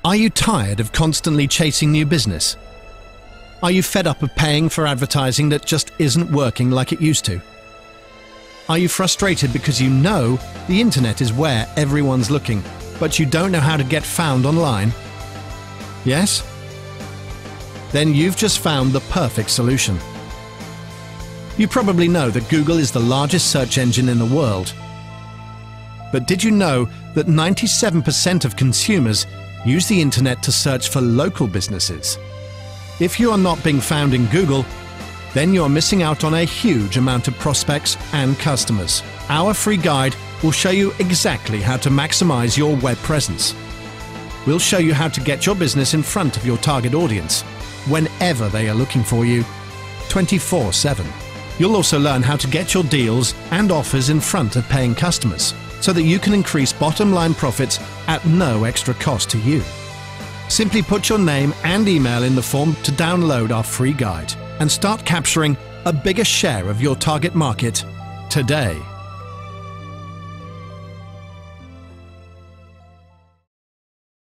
Are you tired of constantly chasing new business? Are you fed up of paying for advertising that just isn't working like it used to? Are you frustrated because you know the internet is where everyone's looking, but you don't know how to get found online? Yes? Then you've just found the perfect solution. You probably know that Google is the largest search engine in the world. But did you know that 97% of consumers use the internet to search for local businesses? If you are not being found in Google, then you are missing out on a huge amount of prospects and customers. Our free guide will show you exactly how to maximize your web presence. We'll show you how to get your business in front of your target audience whenever they are looking for you, 24/7. You'll also learn how to get your deals and offers in front of paying customers so that you can increase bottom line profits at no extra cost to you. Simply put your name and email in the form to download our free guide and start capturing a bigger share of your target market today.